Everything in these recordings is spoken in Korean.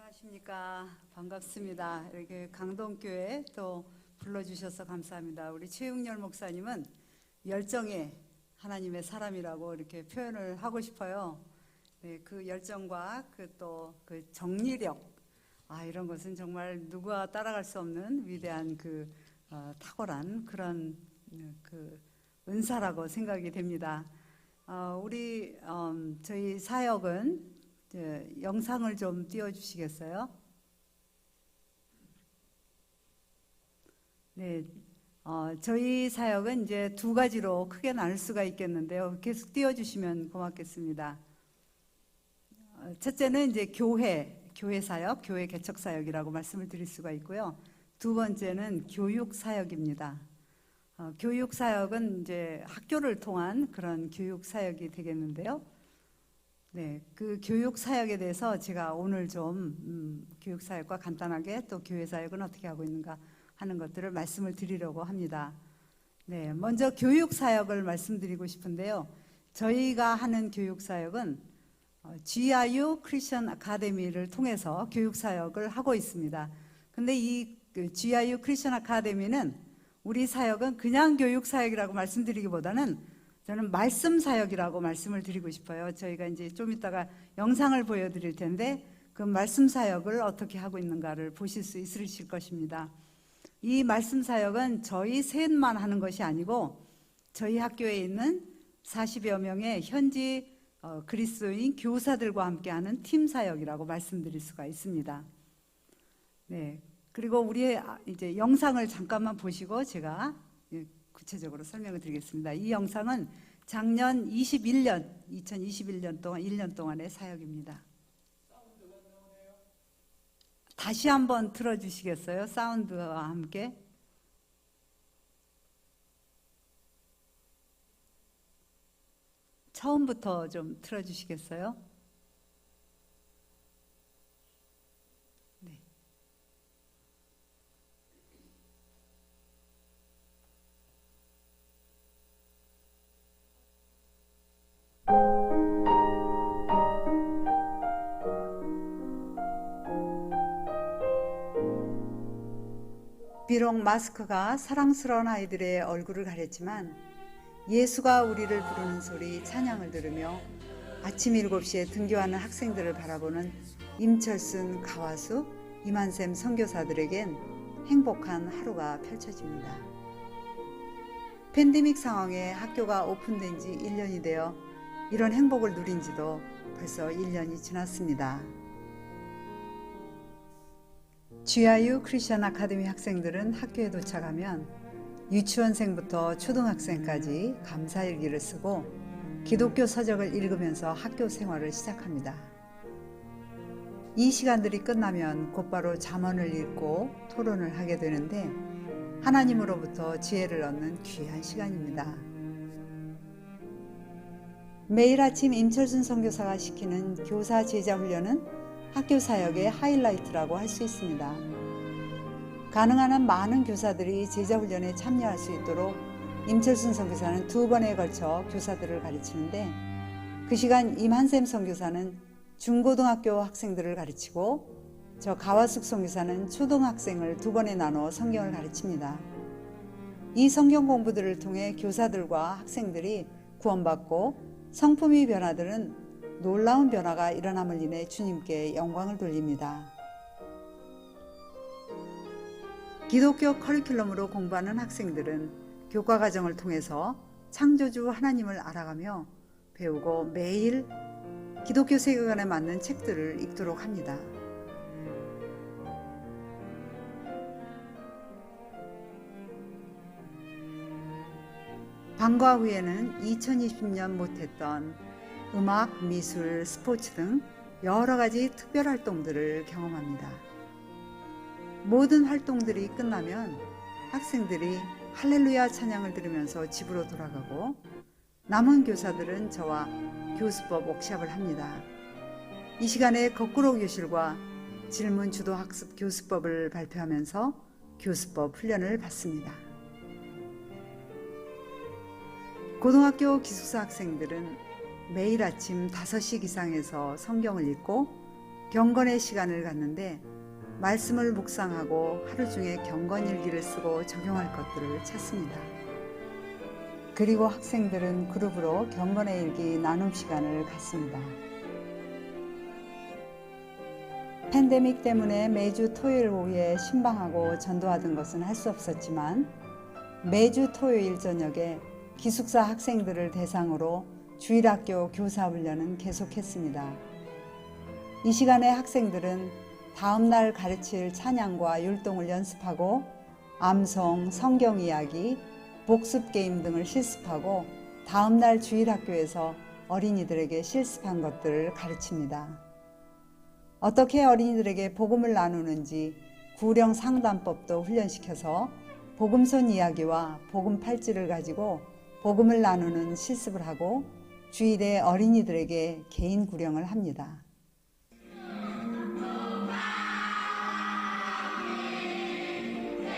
안녕하십니까. 반갑습니다. 이렇게 강동교회 또 불러주셔서 감사합니다. 우리 최웅열 목사님은 열정의 하나님의 사람이라고 이렇게 표현을 하고 싶어요. 네, 그 열정과 그 정리력, 이런 것은 정말 누구와 따라갈 수 없는 위대한 탁월한 그런 그 은사라고 생각이 됩니다. 저희 사역은 영상을 좀 띄워주시겠어요? 네, 저희 사역은 이제 두 가지로 크게 나눌 수가 있겠는데요. 계속 띄워주시면 고맙겠습니다. 첫째는 이제 교회 사역, 교회 개척 사역이라고 말씀을 드릴 수가 있고요. 두 번째는 교육 사역입니다. 교육 사역은 이제 학교를 통한 그런 교육 사역이 되겠는데요. 네, 그 교육 사역에 대해서 제가 오늘 좀 교육 사역과 간단하게 또 교회 사역은 어떻게 하고 있는가 하는 것들을 말씀을 드리려고 합니다. 네, 먼저 교육 사역을 말씀드리고 싶은데요. 저희가 하는 교육 사역은 GIU 크리스천 아카데미를 통해서 교육 사역을 하고 있습니다. 근데 이 GIU 크리스천 아카데미는 우리 사역은 그냥 교육 사역이라고 말씀드리기보다는 저는 말씀 사역이라고 말씀을 드리고 싶어요. 저희가 이제 좀 이따가 영상을 보여드릴 텐데 그 말씀 사역을 어떻게 하고 있는가를 보실 수 있으실 것입니다. 이 말씀 사역은 저희 셋만 하는 것이 아니고 저희 학교에 있는 40여 명의 현지 그리스도인 교사들과 함께하는 팀 사역이라고 말씀드릴 수가 있습니다. 네, 그리고 우리의 이제 영상을 잠깐만 보시고 제가 구체적으로 설명을 드리겠습니다. 이 영상은 작년 2021년 동안 1년 동안의 사역입니다. 다시 한번 틀어주시겠어요? 사운드와 함께. 처음부터 좀 틀어주시겠어요? 네. 비록 마스크가 사랑스러운 아이들의 얼굴을 가렸지만 예수가 우리를 부르는 소리 찬양을 들으며 아침 7시에 등교하는 학생들을 바라보는 임철순, 가와수, 이만샘 선교사들에겐 행복한 하루가 펼쳐집니다. 팬데믹 상황에 학교가 오픈된 지 1년이 되어 이런 행복을 누린 지도 벌써 1년이 지났습니다. GIU 크리스천 아카데미 학생들은 학교에 도착하면 유치원생부터 초등학생까지 감사일기를 쓰고 기독교 서적을 읽으면서 학교 생활을 시작합니다. 이 시간들이 끝나면 곧바로 잠언을 읽고 토론을 하게 되는데 하나님으로부터 지혜를 얻는 귀한 시간입니다. 매일 아침 임철순 선교사가 시키는 교사 제자 훈련은 학교 사역의 하이라이트라고 할 수 있습니다. 가능한 한 많은 교사들이 제자 훈련에 참여할 수 있도록 임철순 선교사는 2번에 걸쳐 교사들을 가르치는데 그 시간 임한샘 선교사는 중고등학교 학생들을 가르치고 저 가와숙 선교사는 초등학생을 2번에 나눠 성경을 가르칩니다. 이 성경 공부들을 통해 교사들과 학생들이 구원받고 성품이 변화되는 놀라운 변화가 일어남을 인해 주님께 영광을 돌립니다. 기독교 커리큘럼으로 공부하는 학생들은 교과 과정을 통해서 창조주 하나님을 알아가며 배우고 매일 기독교 세계관에 맞는 책들을 읽도록 합니다. 방과 후에는 2020년 못했던 음악, 미술, 스포츠 등 여러 가지 특별 활동들을 경험합니다. 모든 활동들이 끝나면 학생들이 할렐루야 찬양을 들으면서 집으로 돌아가고 남은 교사들은 저와 교수법 워크숍을 합니다. 이 시간에 거꾸로 교실과 질문 주도 학습 교수법을 발표하면서 교수법 훈련을 받습니다. 고등학교 기숙사 학생들은 매일 아침 5시 기상해서 성경을 읽고 경건의 시간을 갖는데 말씀을 묵상하고 하루 중에 경건일기를 쓰고 적용할 것들을 찾습니다. 그리고 학생들은 그룹으로 경건의 일기 나눔 시간을 갖습니다. 팬데믹 때문에 매주 토요일 오후에 신방하고 전도하던 것은 할 수 없었지만 매주 토요일 저녁에 기숙사 학생들을 대상으로 주일학교 교사훈련은 계속했습니다. 이 시간에 학생들은 다음날 가르칠 찬양과 율동을 연습하고 암송, 성경 이야기, 복습 게임 등을 실습하고 다음날 주일학교에서 어린이들에게 실습한 것들을 가르칩니다. 어떻게 어린이들에게 복음을 나누는지 구령 상담법도 훈련시켜서 복음선 이야기와 복음 팔찌를 가지고 복음을 나누는 실습을 하고 주일에 어린이들에게 개인 구령을 합니다.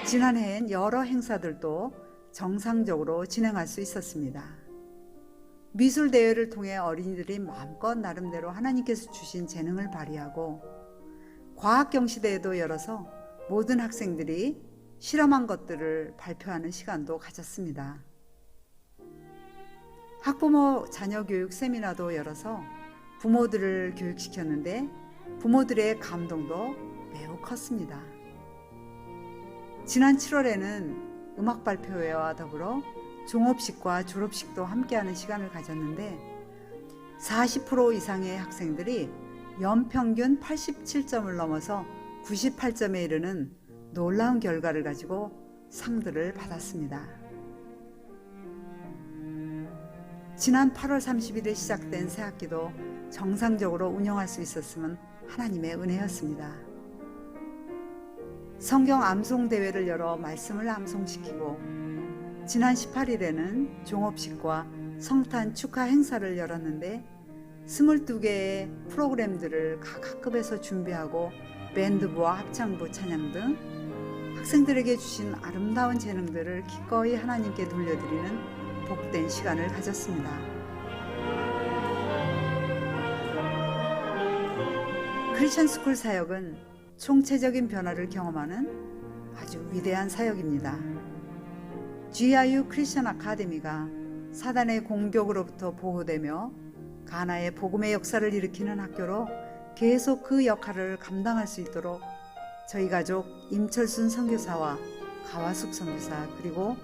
지난해엔 여러 행사들도 정상적으로 진행할 수 있었습니다. 미술 대회를 통해 어린이들이 마음껏 나름대로 하나님께서 주신 재능을 발휘하고 과학 경시대회도 열어서 모든 학생들이 실험한 것들을 발표하는 시간도 가졌습니다. 학부모 자녀 교육 세미나도 열어서 부모들을 교육시켰는데 부모들의 감동도 매우 컸습니다. 지난 7월에는 음악 발표회와 더불어 종업식과 졸업식도 함께하는 시간을 가졌는데 40% 이상의 학생들이 연평균 87점을 넘어서 98점에 이르는 놀라운 결과를 가지고 상들을 받았습니다. 지난 8월 30일에 시작된 새학기도 정상적으로 운영할 수 있었음은 하나님의 은혜였습니다. 성경 암송 대회를 열어 말씀을 암송시키고 지난 18일에는 종업식과 성탄 축하 행사를 열었는데 22개의 프로그램들을 각 학급에서 준비하고 밴드부와 합창부 찬양 등 학생들에게 주신 아름다운 재능들을 기꺼이 하나님께 돌려드리는 복된 시간을 가졌습니다. 크리스천 스쿨 사역은 총체적인 변화를 경험하는 아주 위대한 사역입니다. GIU 크리스천 아카데미가 사단의 공격으로부터 보호되며 가나의 복음의 역사를 일으키는 학교로 계속 그 역할을 감당할 수 있도록 저희 가족 임철순 선교사와 가와숙 선교사 그리고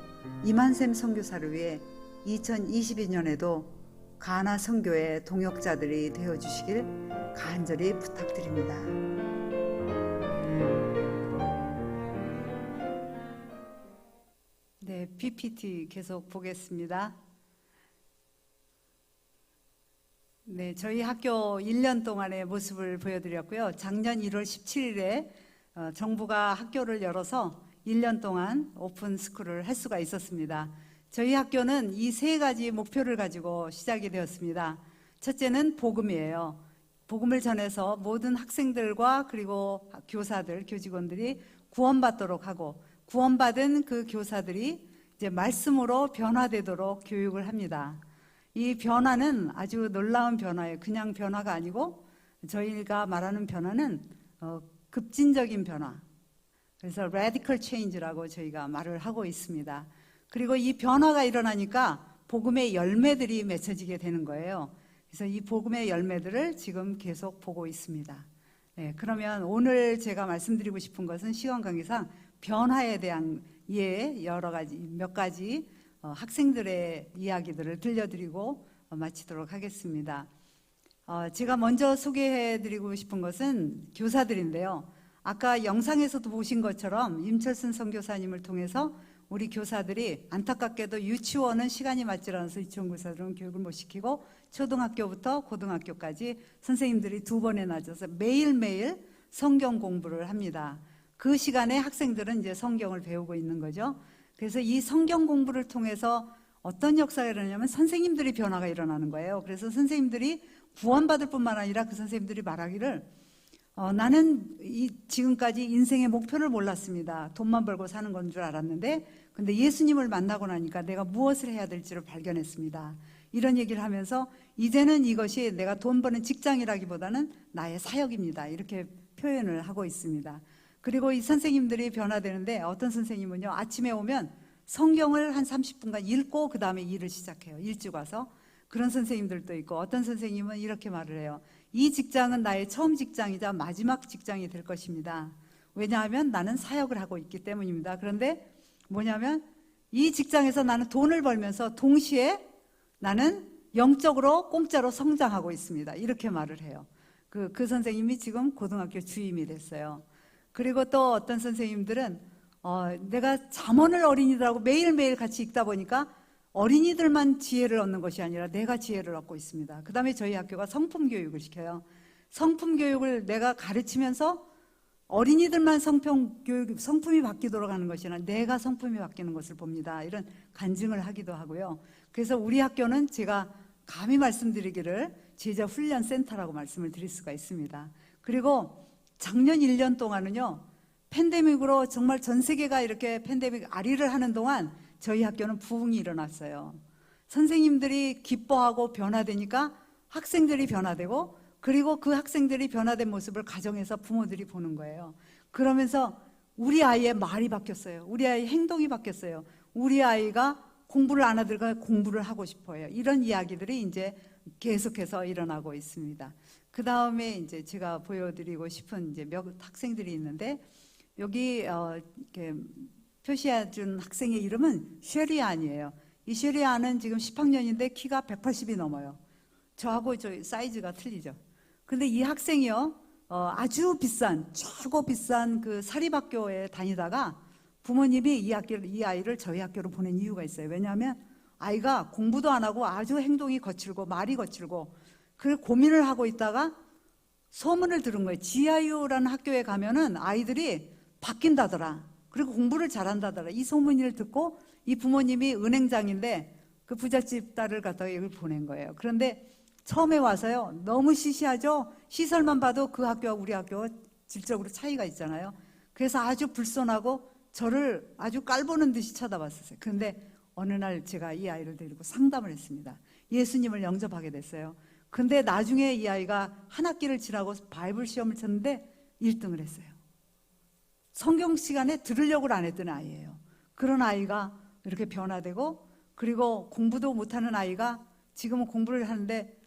이만샘 선교사를 위해 2022년에도 가나 선교의 동역자들이 되어주시길 간절히 부탁드립니다. 네, PPT 계속 보겠습니다. 네, 저희 학교 1년 동안의 모습을 보여드렸고요. 작년 1월 17일에 정부가 학교를 열어서 1년 동안 오픈 스쿨을 할 수가 있었습니다. 저희 학교는 이 세 가지 목표를 가지고 시작이 되었습니다. 첫째는 복음이에요. 복음을 전해서 모든 학생들과 그리고 교사들, 교직원들이 구원받도록 하고 구원받은 그 교사들이 이제 말씀으로 변화되도록 교육을 합니다. 이 변화는 아주 놀라운 변화예요. 그냥 변화가 아니고 저희가 말하는 변화는 급진적인 변화. 그래서 radical change라고 저희가 말을 하고 있습니다. 그리고 이 변화가 일어나니까 복음의 열매들이 맺혀지게 되는 거예요. 그래서 이 복음의 열매들을 지금 계속 보고 있습니다. 네, 그러면 오늘 제가 말씀드리고 싶은 것은 시간 관계상 변화에 대한 여러 가지 몇 가지 학생들의 이야기들을 들려드리고 마치도록 하겠습니다. 제가 먼저 소개해드리고 싶은 것은 교사들인데요. 아까 영상에서도 보신 것처럼 임철순 선교사님을 통해서 우리 교사들이 안타깝게도 유치원은 시간이 맞지 않아서 유치원 교사들은 교육을 못 시키고 초등학교부터 고등학교까지 선생님들이 2번에 나눠서 매일매일 성경 공부를 합니다. 그 시간에 학생들은 이제 성경을 배우고 있는 거죠. 그래서 이 성경 공부를 통해서 어떤 역사가 일어나냐면 선생님들이 변화가 일어나는 거예요. 그래서 선생님들이 구원받을 뿐만 아니라 그 선생님들이 말하기를 나는 지금까지 인생의 목표를 몰랐습니다. 돈만 벌고 사는 건 줄 알았는데 근데 예수님을 만나고 나니까 내가 무엇을 해야 될지를 발견했습니다. 이런 얘기를 하면서 이제는 이것이 내가 돈 버는 직장이라기보다는 나의 사역입니다. 이렇게 표현을 하고 있습니다. 그리고 이 선생님들이 변화되는데 어떤 선생님은요, 아침에 오면 성경을 한 30분간 읽고 그 다음에 일을 시작해요. 일찍 와서. 그런 선생님들도 있고, 어떤 선생님은 이렇게 말을 해요. 이 직장은 나의 처음 직장이자 마지막 직장이 될 것입니다. 왜냐하면 나는 사역을 하고 있기 때문입니다. 그런데 뭐냐면 이 직장에서 나는 돈을 벌면서 동시에 나는 영적으로 공짜로 성장하고 있습니다. 이렇게 말을 해요. 그 선생님이 지금 고등학교 주임이 됐어요. 그리고 또 어떤 선생님들은 내가 잠언을 어린이들하고 매일매일 같이 읽다 보니까 어린이들만 지혜를 얻는 것이 아니라 내가 지혜를 얻고 있습니다. 그 다음에 저희 학교가 성품 교육을 시켜요. 성품 교육을 내가 가르치면서 어린이들만 성품이 바뀌도록 하는 것이 아니라 내가 성품이 바뀌는 것을 봅니다. 이런 간증을 하기도 하고요. 그래서 우리 학교는 제가 감히 말씀드리기를 제자 훈련 센터라고 말씀을 드릴 수가 있습니다. 그리고 작년 1년 동안은요, 팬데믹으로 정말 전 세계가 이렇게 팬데믹 아리를 하는 동안 저희 학교는 부흥이 일어났어요. 선생님들이 기뻐하고 변화되니까 학생들이 변화되고, 그리고 그 학생들이 변화된 모습을 가정에서 부모들이 보는 거예요. 그러면서 우리 아이의 말이 바뀌었어요. 우리 아이의 행동이 바뀌었어요. 우리 아이가 공부를 안 하다가 공부를 하고 싶어요. 이런 이야기들이 이제 계속해서 일어나고 있습니다. 그 다음에 이제 제가 보여드리고 싶은 이제 몇 학생들이 있는데, 여기 이렇게 표시해준 학생의 이름은 쉐리안이에요. 이 쉐리안은 지금 10학년인데 키가 180이 넘어요. 저하고 저 사이즈가 틀리죠. 근데 이 학생이요, 아주 비싼, 최고 비싼 그 사립학교에 다니다가 부모님이 이 아이를 저희 학교로 보낸 이유가 있어요. 왜냐하면 아이가 공부도 안 하고 아주 행동이 거칠고 말이 거칠고, 그 고민을 하고 있다가 소문을 들은 거예요. GIU라는 학교에 가면은 아이들이 바뀐다더라. 그리고 공부를 잘한다더라. 이 소문을 듣고 이 부모님이 은행장인데 그 부잣집 딸을 갖다가 여기 보낸 거예요. 그런데 처음에 와서요, 너무 시시하죠. 시설만 봐도 그 학교와 우리 학교가 질적으로 차이가 있잖아요. 그래서 아주 불손하고 저를 아주 깔보는 듯이 쳐다봤었어요. 그런데 어느 날 제가 이 아이를 데리고 상담을 했습니다. 예수님을 영접하게 됐어요. 근데 나중에 이 아이가 한 학기를 지나고 바이블 시험을 쳤는데 1등을 했어요. 성경 시간에 들으려고 안 했던 아이예요. 그런 아이가 이렇게 변화되고, 그리고 공부도 못하는 아이가 지금은 공부를 하는데,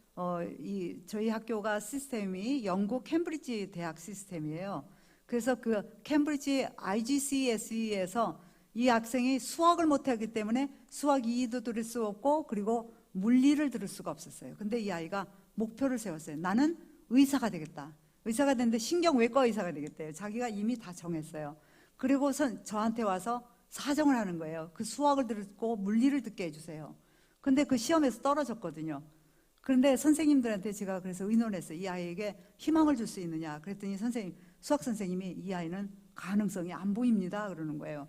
저희 학교가 시스템이 영국 캠브리지 대학 시스템이에요. 그래서 그 캠브리지 IGCSE에서 이 학생이 수학을 못하기 때문에 수학 2도 들을 수 없고, 그리고 물리를 들을 수가 없었어요. 근데 이 아이가 목표를 세웠어요. 나는 의사가 되겠다. 의사가 됐는데 신경외과 의사가 되겠대요. 자기가 이미 다 정했어요. 그리고 저한테 와서 사정을 하는 거예요. 그 수학을 듣고 물리를 듣게 해주세요. 근데 그 시험에서 떨어졌거든요. 그런데 선생님들한테 제가 그래서 의논했어요. 이 아이에게 희망을 줄 수 있느냐. 그랬더니 수학 선생님이 이 아이는 가능성이 안 보입니다. 그러는 거예요.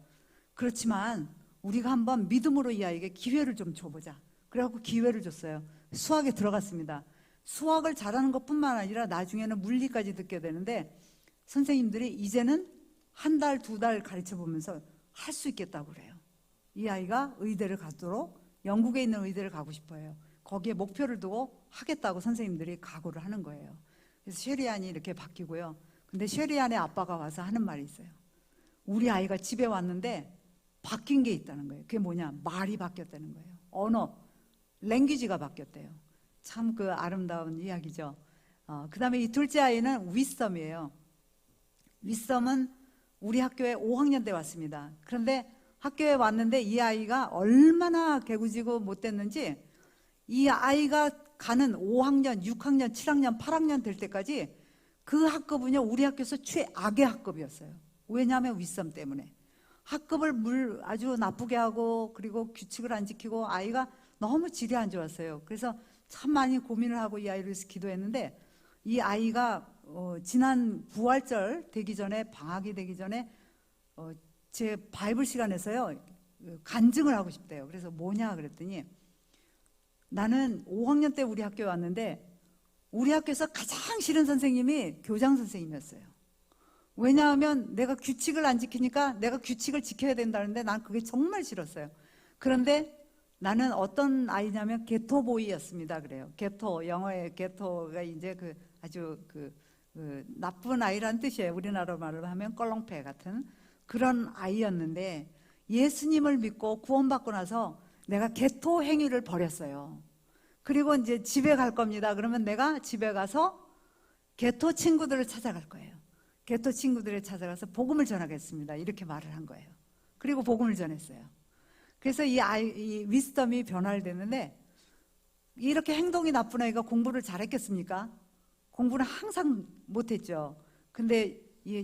그렇지만 우리가 한번 믿음으로 이 아이에게 기회를 좀 줘보자. 그래갖고 기회를 줬어요. 수학에 들어갔습니다. 수학을 잘하는 것뿐만 아니라 나중에는 물리까지 듣게 되는데, 선생님들이 이제는 한 달, 2달 가르쳐 보면서 할 수 있겠다고 그래요. 이 아이가 의대를 가도록, 영국에 있는 의대를 가고 싶어요. 거기에 목표를 두고 하겠다고 선생님들이 각오를 하는 거예요. 그래서 쉐리안이 이렇게 바뀌고요. 근데 쉐리안의 아빠가 와서 하는 말이 있어요. 우리 아이가 집에 왔는데 바뀐 게 있다는 거예요. 그게 뭐냐? 말이 바뀌었다는 거예요. 언어, 랭귀지가 바뀌었대요. 참 그 아름다운 이야기죠. 그 다음에 이 둘째 아이는 위썸이에요. 위썸은 우리 학교에 5학년 때 왔습니다. 그런데 학교에 왔는데 이 아이가 얼마나 개구지고 못됐는지, 이 아이가 가는 5학년, 6학년, 7학년, 8학년 될 때까지 그 학급은요, 우리 학교에서 최악의 학급이었어요. 왜냐하면 위썸 때문에. 학급을 아주 나쁘게 하고, 그리고 규칙을 안 지키고, 아이가 너무 질이 안 좋았어요. 그래서 참 많이 고민을 하고 이 아이를 위해서 기도했는데, 이 아이가 지난 부활절 되기 전에, 방학이 되기 전에 제 바이블 시간에서요, 간증을 하고 싶대요. 그래서 뭐냐 그랬더니, 나는 5학년 때 우리 학교에 왔는데 우리 학교에서 가장 싫은 선생님이 교장 선생님이었어요. 왜냐하면 내가 규칙을 안 지키니까 내가 규칙을 지켜야 된다는데 난 그게 정말 싫었어요. 그런데 나는 어떤 아이냐면 게토보이였습니다. 그래요. 게토, 영어의 게토가 이제 그 아주 그 나쁜 아이란 뜻이에요. 우리나라 말로 하면 껄렁패 같은 그런 아이였는데, 예수님을 믿고 구원받고 나서 내가 게토 행위를 버렸어요. 그리고 이제 집에 갈 겁니다. 그러면 내가 집에 가서 게토 친구들을 찾아갈 거예요. 게토 친구들을 찾아가서 복음을 전하겠습니다. 이렇게 말을 한 거예요. 그리고 복음을 전했어요. 그래서 이 위스덤이 변화를 됐는데, 이렇게 행동이 나쁜 아이가 공부를 잘했겠습니까? 공부는 항상 못했죠. 근데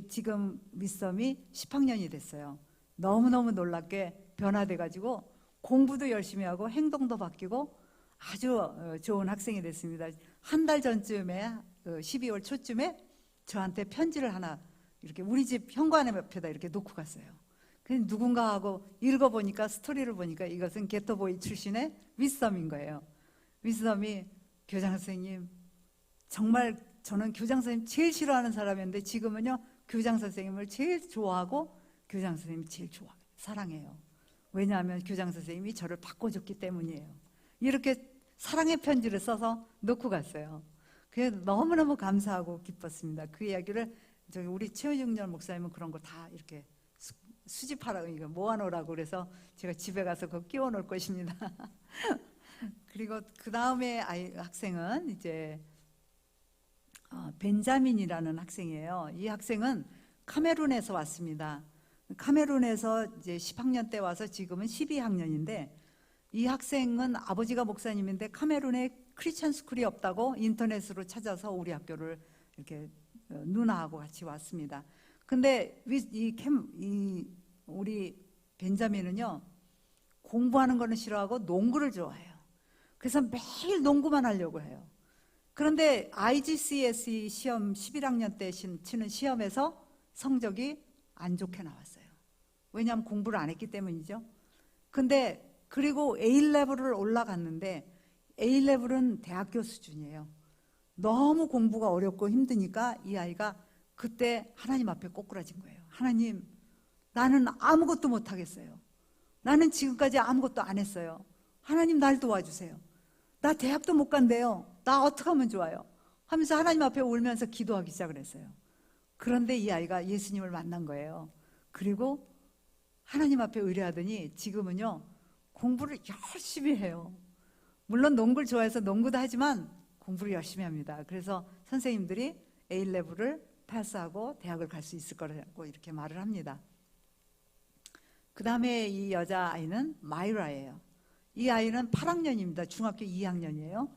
지금 위스덤이 10학년이 됐어요. 너무너무 놀랍게 변화돼가지고 공부도 열심히 하고 행동도 바뀌고 아주 좋은 학생이 됐습니다. 한 달 전쯤에 12월 초쯤에 저한테 편지를 하나 이렇게 우리 집 현관 옆에다 이렇게 놓고 갔어요. 그래서 누군가 하고 읽어보니까, 스토리를 보니까 이것은 게토보이 출신의 위스덤인 거예요. 위스덤이, 교장 선생님, 정말 저는 교장 선생님 제일 싫어하는 사람이었는데 지금은요 교장 선생님을 제일 좋아하고 교장 선생님이 제일 사랑해요. 왜냐하면 교장 선생님이 저를 바꿔줬기 때문이에요. 이렇게 사랑의 편지를 써서 놓고 갔어요. 그래서 너무너무 감사하고 기뻤습니다. 그 이야기를 우리 최윤열 목사님은 그런 거 다 이렇게 수집하라고, 이거 모아놓으라고 그래서 제가 집에 가서 그거 끼워 놓을 것입니다. 그리고 그 다음에 학생은 이제 벤자민이라는 학생이에요. 이 학생은 카메룬에서 왔습니다. 카메룬에서 이제 10학년 때 와서 지금은 12학년인데, 이 학생은 아버지가 목사님인데 카메룬에 크리스천 스쿨이 없다고 인터넷으로 찾아서 우리 학교를 이렇게 누나하고 같이 왔습니다. 근데 우리 벤자민은요 공부하는 거는 싫어하고 농구를 좋아해요. 그래서 매일 농구만 하려고 해요. 그런데 IGCSE 시험 11학년 때 치는 시험에서 성적이 안 좋게 나왔어요. 왜냐하면 공부를 안 했기 때문이죠. 근데 그리고 A레벨을 올라갔는데, A레벨은 대학교 수준이에요. 너무 공부가 어렵고 힘드니까 이 아이가 그때 하나님 앞에 꼬꾸라진 거예요. 하나님, 나는 아무것도 못하겠어요. 나는 지금까지 아무것도 안 했어요. 하나님, 날 도와주세요. 나 대학도 못 간대요. 나 어떻게 하면 좋아요? 하면서 하나님 앞에 울면서 기도하기 시작을 했어요. 그런데 이 아이가 예수님을 만난 거예요. 그리고 하나님 앞에 의뢰하더니 지금은요 공부를 열심히 해요. 물론 농구를 좋아해서 농구도 하지만 공부를 열심히 합니다. 그래서 선생님들이 A레벨을 패스하고 대학을 갈 수 있을 거라고 이렇게 말을 합니다. 그 다음에 이 여자아이는 마이라예요. 이 아이는 8학년입니다. 중학교 2학년이에요.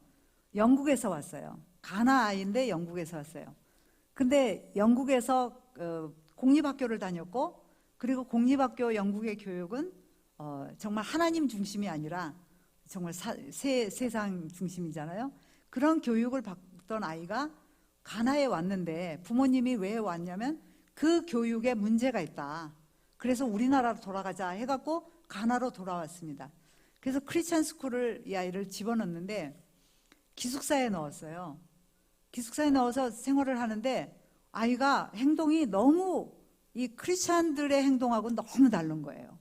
영국에서 왔어요. 가나 아이인데 영국에서 왔어요. 근데 영국에서 공립학교를 다녔고, 그리고 공립학교 영국의 교육은 정말 하나님 중심이 아니라 정말 세상 중심이잖아요. 그런 교육을 받던 아이가 가나에 왔는데, 부모님이 왜 왔냐면 그 교육에 문제가 있다. 그래서 우리나라로 돌아가자 해갖고 가나로 돌아왔습니다. 그래서 크리스천 스쿨을 이 아이를 집어넣는데 기숙사에 넣었어요. 기숙사에 넣어서 생활을 하는데 아이가 행동이 너무 이 크리스천들의 행동하고 너무 다른 거예요.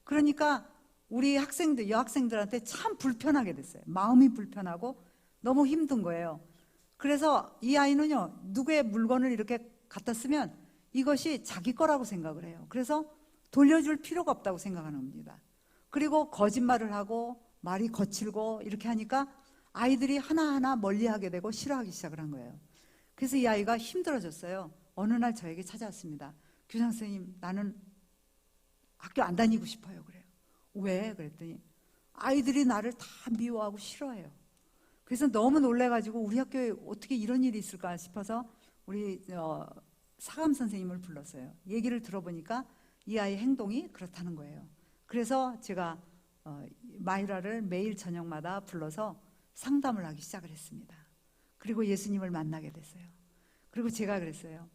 그러니까 우리 학생들, 여학생들한테 참 불편하게 됐어요. 마음이 불편하고 너무 힘든 거예요. 그래서 이 아이는요, 누구의 물건을 이렇게 갖다 쓰면 이것이 자기 거라고 생각을 해요. 그래서 돌려줄 필요가 없다고 생각하는 겁니다. 그리고 거짓말을 하고 말이 거칠고 이렇게 하니까 아이들이 하나하나 멀리하게 되고 싫어하기 시작을 한 거예요. 그래서 이 아이가 힘들어졌어요. 어느 날 저에게 찾아왔습니다. 교장 선생님, 나는 학교 안 다니고 싶어요. 그래요. 왜? 그랬더니 아이들이 나를 다 미워하고 싫어해요. 그래서 너무 놀래가지고 우리 학교에 어떻게 이런 일이 있을까 싶어서 우리 사감 선생님을 불렀어요. 얘기를 들어보니까 이 아이의 행동이 그렇다는 거예요. 그래서 제가 마이라를 매일 저녁마다 불러서 상담을 하기 시작을 했습니다. 그리고 예수님을 만나게 됐어요. 그리고 제가 그랬어요.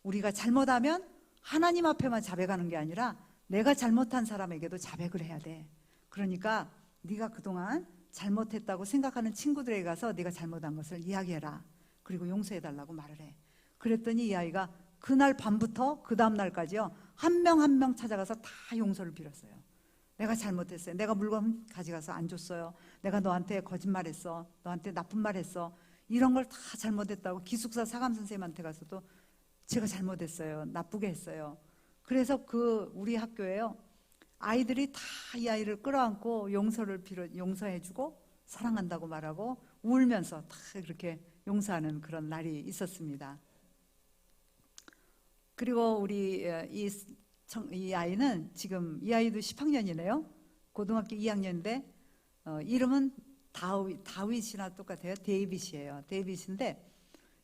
우리가 잘못하면 하나님 앞에만 자백하는 게 아니라 내가 잘못한 사람에게도 자백을 해야 돼. 그러니까 네가 그동안 잘못했다고 생각하는 친구들에게 가서 네가 잘못한 것을 이야기해라. 그리고 용서해달라고 말을 해. 그랬더니 이 아이가 그날 밤부터 그 다음 날까지요, 한 명 한 명 찾아가서 다 용서를 빌었어요. 내가 잘못했어요. 내가 물건 가져가서 안 줬어요. 내가 너한테 거짓말했어. 너한테 나쁜 말했어. 이런 걸 다 잘못했다고 기숙사 사감 선생님한테 가서도 제가 잘못했어요. 나쁘게 했어요. 그래서 우리 학교에요. 아이들이 다 이 아이를 끌어안고 용서해주고 사랑한다고 말하고 울면서 다 이렇게 용서하는 그런 날이 있었습니다. 그리고 우리 이 아이는 지금 이 아이도 10학년이네요. 고등학교 2학년인데 이름은 다윗이나 똑같아요. 데이빗이에요. 데이빗인데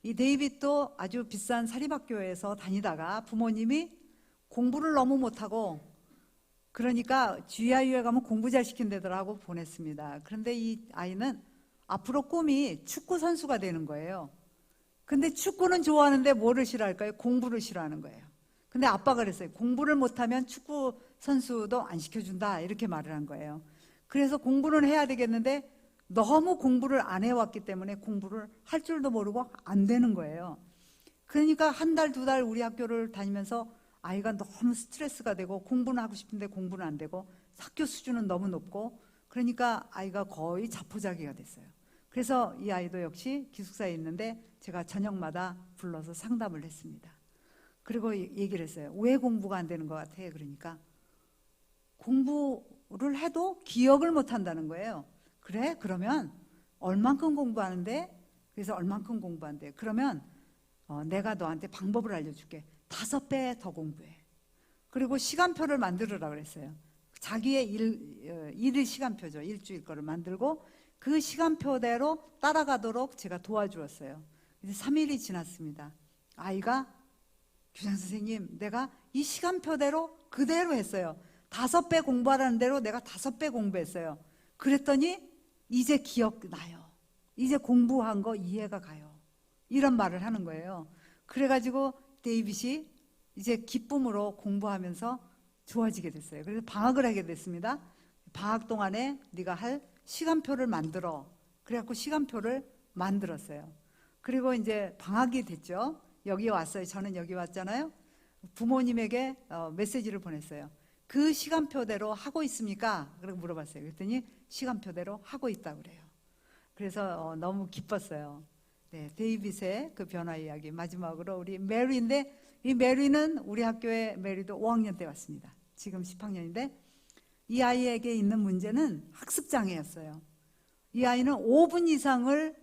이 데이빗도 아주 비싼 사립학교에서 다니다가 부모님이 공부를 너무 못하고 그러니까 GIU에 가면 공부 잘 시킨다더라고 보냈습니다. 그런데 이 아이는 앞으로 꿈이 축구 선수가 되는 거예요. 근데 축구는 좋아하는데 뭐를 싫어할까요? 공부를 싫어하는 거예요. 근데 아빠가 그랬어요. 공부를 못하면 축구 선수도 안 시켜준다 이렇게 말을 한 거예요. 그래서 공부는 해야 되겠는데 너무 공부를 안 해왔기 때문에 공부를 할 줄도 모르고 안 되는 거예요. 그러니까 한 달, 두 달 우리 학교를 다니면서 아이가 너무 스트레스가 되고 공부는 하고 싶은데 공부는 안 되고 학교 수준은 너무 높고 그러니까 아이가 거의 자포자기가 됐어요. 그래서 이 아이도 역시 기숙사에 있는데 제가 저녁마다 불러서 상담을 했습니다. 그리고 얘기를 했어요. 왜 공부가 안 되는 것 같아? 그러니까 공부를 해도 기억을 못 한다는 거예요. 그래? 그러면 얼만큼 공부하는데? 그래서 얼만큼 공부한대. 그러면 내가 너한테 방법을 알려줄게. 5배 더 공부해. 그리고 시간표를 만들으라 그랬어요. 자기의 일 시간표죠. 일주일 거를 만들고 그 시간표대로 따라가도록 제가 도와주었어요. 이제 3일이 지났습니다. 아이가 교장 선생님, 내가 이 시간표대로 그대로 했어요. 5배 공부하라는 대로 내가 5배 공부했어요. 그랬더니 이제 기억나요. 이제 공부한 거 이해가 가요. 이런 말을 하는 거예요. 그래가지고 데이빗이 이제 기쁨으로 공부하면서 좋아지게 됐어요. 그래서 방학을 하게 됐습니다. 방학 동안에 네가 할 시간표를 만들어. 그래갖고 시간표를 만들었어요. 그리고 이제 방학이 됐죠. 여기 왔어요. 저는 여기 왔잖아요. 부모님에게 메시지를 보냈어요. 그 시간표대로 하고 있습니까? 그러고 물어봤어요. 그랬더니 시간표대로 하고 있다고 그래요. 그래서 너무 기뻤어요. 네, 데이빗의 그 변화 이야기. 마지막으로 우리 메리인데 이 메리는 우리 학교에 메리도 5학년 때 왔습니다. 지금 10학년인데 이 아이에게 있는 문제는 학습장애였어요. 이 아이는 5분 이상을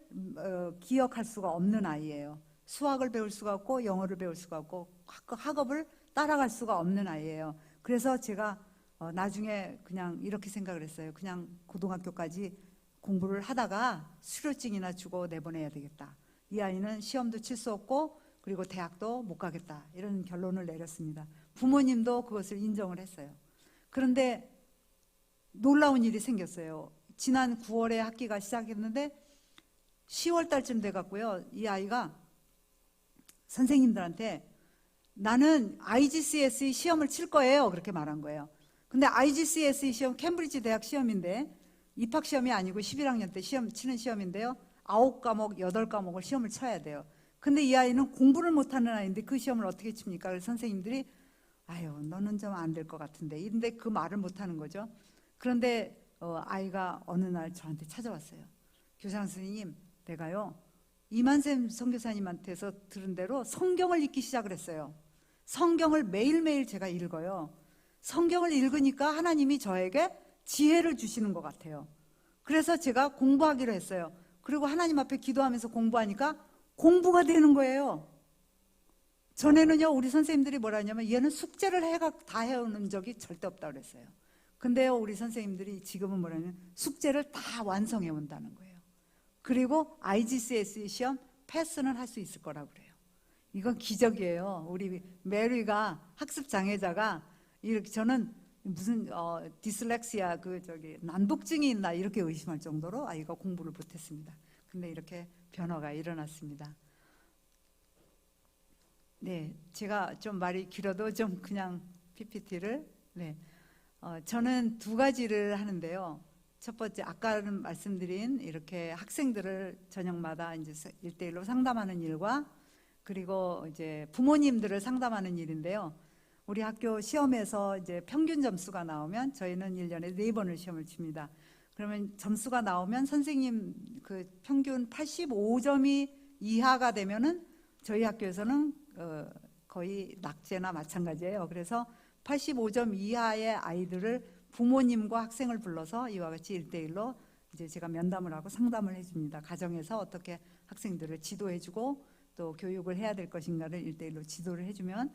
기억할 수가 없는 아이예요. 수학을 배울 수가 없고 영어를 배울 수가 없고 학업을 따라갈 수가 없는 아이예요. 그래서 제가 나중에 그냥 이렇게 생각을 했어요. 그냥 고등학교까지 공부를 하다가 수료증이나 주고 내보내야 되겠다. 이 아이는 시험도 칠 수 없고 그리고 대학도 못 가겠다. 이런 결론을 내렸습니다. 부모님도 그것을 인정을 했어요. 그런데 놀라운 일이 생겼어요. 지난 9월에 학기가 시작했는데 10월 달쯤 돼갖고요. 이 아이가 선생님들한테 나는 IGCSE 시험을 칠 거예요. 그렇게 말한 거예요. 근데 IGCSE 시험 캠브리지 대학 시험인데 입학 시험이 아니고 11학년 때 시험 치는 시험인데요. 9과목, 8과목을 시험을 쳐야 돼요. 근데 이 아이는 공부를 못하는 아이인데 그 시험을 어떻게 칩니까? 그래서 선생님들이 아유 너는 좀 안 될 것 같은데 근데 그 말을 못하는 거죠. 그런데 아이가 어느 날 저한테 찾아왔어요. 교장 선생님, 내가요 이만샘 선교사님한테서 들은 대로 성경을 읽기 시작을 했어요. 성경을 매일매일 제가 읽어요. 성경을 읽으니까 하나님이 저에게 지혜를 주시는 것 같아요. 그래서 제가 공부하기로 했어요. 그리고 하나님 앞에 기도하면서 공부하니까 공부가 되는 거예요. 전에는요 우리 선생님들이 뭐라 하냐면 얘는 숙제를 다 해오는 적이 절대 없다고 그랬어요. 근데요 우리 선생님들이 지금은 뭐라냐면 숙제를 다 완성해 온다는 거예요. 그리고 IGCSE 시험 패스는 할 수 있을 거라고 그래요. 이건 기적이에요. 우리 메리가 학습 장애자가 이렇게 저는 무슨 디슬렉시아 난독증이 있나 이렇게 의심할 정도로 아이가 공부를 못했습니다. 근데 이렇게 변화가 일어났습니다. 네, 제가 좀 말이 길어도 좀 그냥 PPT를 저는 2가지를 하는데요. 첫 번째 아까는 말씀드린 이렇게 학생들을 저녁마다 이제 1대1로 상담하는 일과 그리고 이제 부모님들을 상담하는 일인데요. 우리 학교 시험에서 이제 평균 점수가 나오면 저희는 1년에 4번을 시험을 칩니다. 그러면 점수가 나오면 선생님 그 평균 85점이 이하가 되면은 저희 학교에서는 거의 낙제나 마찬가지예요. 그래서 85점 이하의 아이들을 부모님과 학생을 불러서 이와 같이 1대1로 이제 제가 면담을 하고 상담을 해줍니다. 가정에서 어떻게 학생들을 지도해주고 또 교육을 해야 될 것인가를 1대1로 지도를 해주면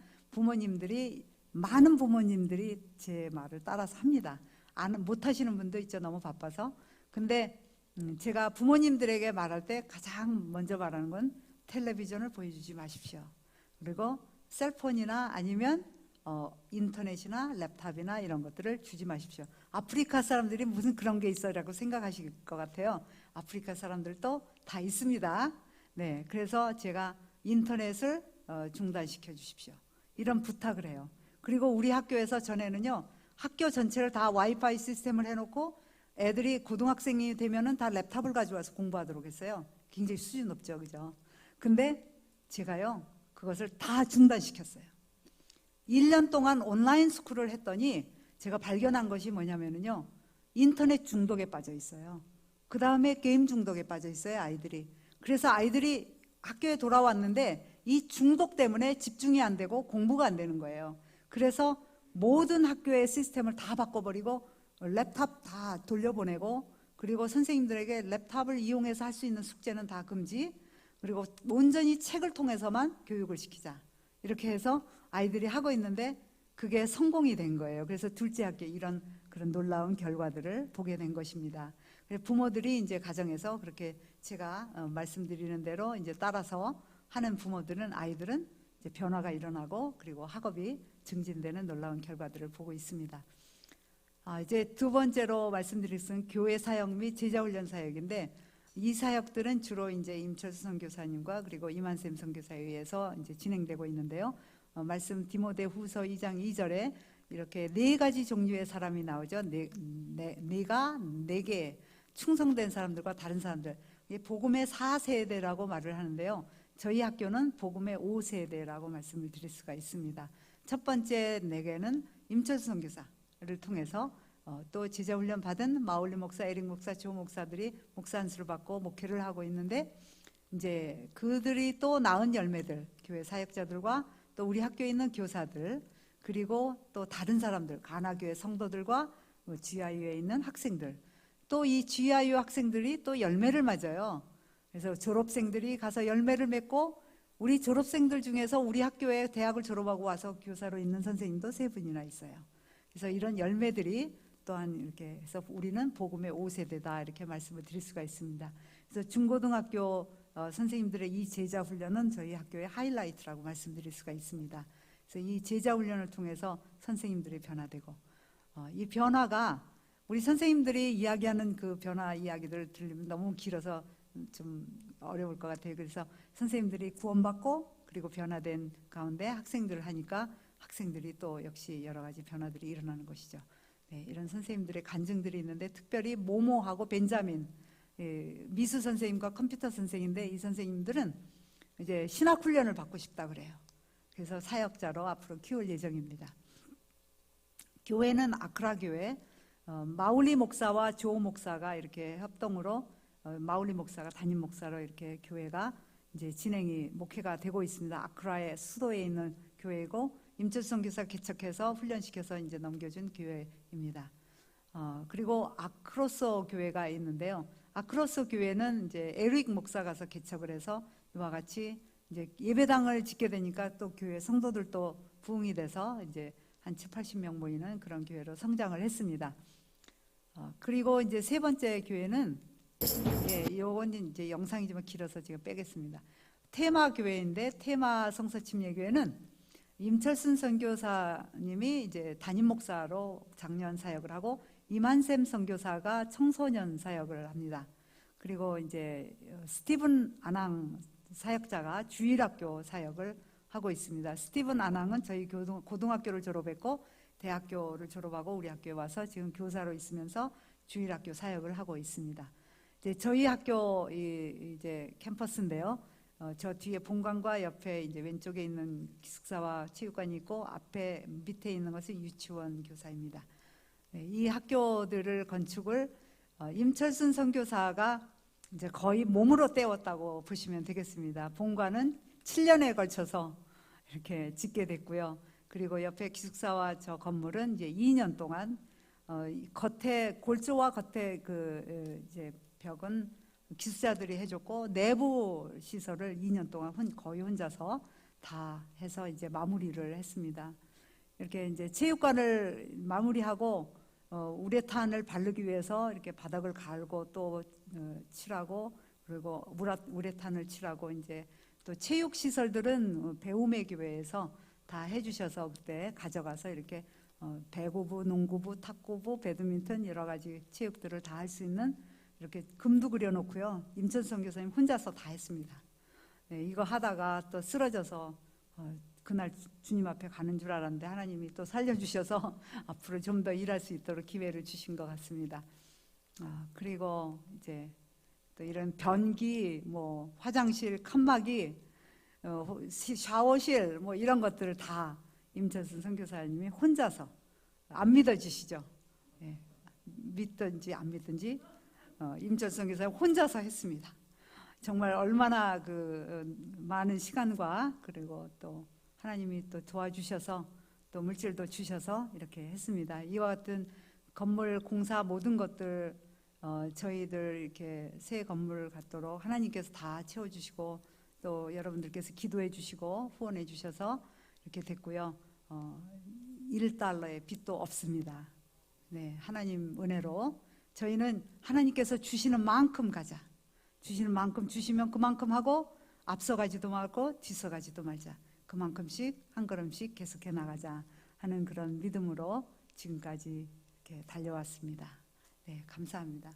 많은 부모님들이 제 말을 따라서 합니다. 못 하시는 분도 있죠. 너무 바빠서. 근데 제가 부모님들에게 말할 때 가장 먼저 말하는 건 텔레비전을 보여주지 마십시오. 그리고 셀폰이나 아니면 인터넷이나 랩탑이나 이런 것들을 주지 마십시오. 아프리카 사람들이 무슨 그런 게 있어라고 생각하실 것 같아요. 아프리카 사람들도 다 있습니다. 네, 그래서 제가 인터넷을 중단시켜 주십시오. 이런 부탁을 해요. 그리고 우리 학교에서 전에는요, 학교 전체를 다 와이파이 시스템을 해놓고 애들이 고등학생이 되면은 다 랩탑을 가져와서 공부하도록 했어요. 굉장히 수준 높죠, 그죠? 근데 제가요, 그것을 다 중단시켰어요. 1년 동안 온라인 스쿨을 했더니 제가 발견한 것이 뭐냐면요, 인터넷 중독에 빠져 있어요. 그 다음에 게임 중독에 빠져 있어요, 아이들이. 그래서 아이들이 학교에 돌아왔는데 이 중독 때문에 집중이 안 되고 공부가 안 되는 거예요. 그래서 모든 학교의 시스템을 다 바꿔버리고 랩탑 다 돌려보내고, 그리고 선생님들에게 랩탑을 이용해서 할 수 있는 숙제는 다 금지, 그리고 온전히 책을 통해서만 교육을 시키자, 이렇게 해서 아이들이 하고 있는데 그게 성공이 된 거예요. 그래서 둘째 학기에 이런 그런 놀라운 결과들을 보게 된 것입니다. 부모들이 이제 가정에서 그렇게 제가 말씀드리는 대로 이제 따라서 하는 부모들은, 아이들은 이제 변화가 일어나고 그리고 학업이 증진되는 놀라운 결과들을 보고 있습니다. 이제 두 번째로 말씀드릴 것은 교회 사역 및 제자훈련 사역인데, 이 사역들은 주로 이제 임철수 선교사님과 그리고 이만샘 선교사에 의해서 이제 진행되고 있는데요. 말씀 디모데후서 2장 2절에 이렇게 4가지 종류의 사람이 나오죠. 내가 내게 충성된 사람들과 다른 사람들, 복음의 4세대라고 말을 하는데요. 저희 학교는 복음의 5세대라고 말씀을 드릴 수가 있습니다. 첫 번째 내게는 임철수 선교사를 통해서 또 제자훈련 받은 마울리 목사, 에릭 목사, 조 목사들이 목사 안수를 받고 목회를 하고 있는데, 이제 그들이 또 낳은 열매들, 교회 사역자들과 또 우리 학교에 있는 교사들, 그리고 또 다른 사람들, 가나교회 성도들과 GIU에 있는 학생들, 또 이 GIU 학생들이 또 열매를 맺어요. 그래서 졸업생들이 가서 열매를 맺고, 우리 졸업생들 중에서 우리 학교에 대학을 졸업하고 와서 교사로 있는 선생님도 3분이나 있어요. 그래서 이런 열매들이 또한 이렇게 해서 우리는 복음의 5세대다, 이렇게 말씀을 드릴 수가 있습니다. 그래서 중고등학교 선생님들의 이 제자 훈련은 저희 학교의 하이라이트라고 말씀드릴 수가 있습니다. 그래서 이 제자 훈련을 통해서 선생님들이 변화되고, 이 변화가 우리 선생님들이 이야기하는 그 변화 이야기들을 들으면 너무 길어서 좀 어려울 것 같아요. 그래서 선생님들이 구원받고 그리고 변화된 가운데 학생들을 하니까 학생들이 또 역시 여러 가지 변화들이 일어나는 것이죠. 네, 이런 선생님들의 간증들이 있는데, 특별히 모모하고 벤자민, 미수 선생님과 컴퓨터 선생인데, 이 선생님들은 이제 신학 훈련을 받고 싶다 그래요. 그래서 사역자로 앞으로 키울 예정입니다. 교회는 아크라 교회, 마울리 목사와 조 목사가 이렇게 협동으로, 마울리 목사가 담임 목사로 이렇게 교회가 이제 목회가 되고 있습니다. 아크라의 수도에 있는 교회고, 임철수 선교사 개척해서 훈련시켜서 이제 넘겨준 교회입니다. 그리고 아크로스 교회가 있는데요. 아크로스 교회는 이제 에릭 목사 가서 개척을 해서 이와 같이 이제 예배당을 짓게 되니까 또 교회 성도들도 부흥이 돼서 이제 한 70-80명 모이는 그런 교회로 성장을 했습니다. 그리고 이제 세 번째 교회는, 요건 이제 영상이 좀 길어서 제가 빼겠습니다. 테마 교회인데, 테마 성서침례교회는 임철순 선교사님이 이제 담임 목사로 작년 사역을 하고, 이만샘 선교사가 청소년 사역을 합니다. 그리고 이제 스티븐 아낭 사역자가 주일학교 사역을 하고 있습니다. 스티븐 아낭은 저희 고등학교를 졸업했고 대학교를 졸업하고 우리 학교에 와서 지금 교사로 있으면서 주일학교 사역을 하고 있습니다. 이제 저희 학교 이제 캠퍼스인데요. 저 뒤에 본관과 옆에 이제 왼쪽에 있는 기숙사와 체육관이 있고 앞에 밑에 있는 것은 유치원 교사입니다. 네, 이 학교들을 건축을 임철순 선교사가 이제 거의 몸으로 때웠다고 보시면 되겠습니다. 본관은 7년에 걸쳐서 이렇게 짓게 됐고요. 그리고 옆에 기숙사와 저 건물은 이제 2년 동안 겉에 골조와 겉에 그 이제 벽은 기숙사들이 해줬고 내부 시설을 2년 동안 거의 혼자서 다 해서 이제 마무리를 했습니다. 이렇게 이제 체육관을 마무리하고 우레탄을 바르기 위해서 이렇게 바닥을 갈고 또 칠하고 그리고 우레탄을 칠하고 이제 또 체육 시설들은 배움의 교회에서 다 해주셔서 그때 가져가서 이렇게 배구부, 농구부, 탁구부, 배드민턴 여러 가지 체육들을 다 할 수 있는 이렇게 금도 그려놓고요. 임천성 교사님 혼자서 다 했습니다. 네, 이거 하다가 또 쓰러져서 그날 주님 앞에 가는 줄 알았는데 하나님이 또 살려주셔서 앞으로 좀 더 일할 수 있도록 기회를 주신 것 같습니다. 그리고 이제 또 이런 변기, 뭐 화장실, 칸막이, 샤워실 뭐 이런 것들을 다 임철순 선교사님이 혼자서 안 믿어지시죠? 예, 믿든지 안 믿든지 임철순 선교사님 혼자서 했습니다. 정말 얼마나 많은 시간과 그리고 또 하나님이 또 도와주셔서 또 물질도 주셔서 이렇게 했습니다. 이와 같은 건물 공사 모든 것들 저희들 이렇게 새 건물 갖도록 하나님께서 다 채워주시고 또 여러분들께서 기도해 주시고 후원해 주셔서 이렇게 됐고요. 1달러의 빚도 없습니다. 네, 하나님 은혜로 저희는 하나님께서 주시는 만큼 가자. 주시는 만큼 주시면 그만큼 하고 앞서가지도 말고 뒤서가지도 말자. 그만큼씩 한 걸음씩 계속해 나가자 하는 그런 믿음으로 지금까지 이렇게 달려왔습니다. 네, 감사합니다.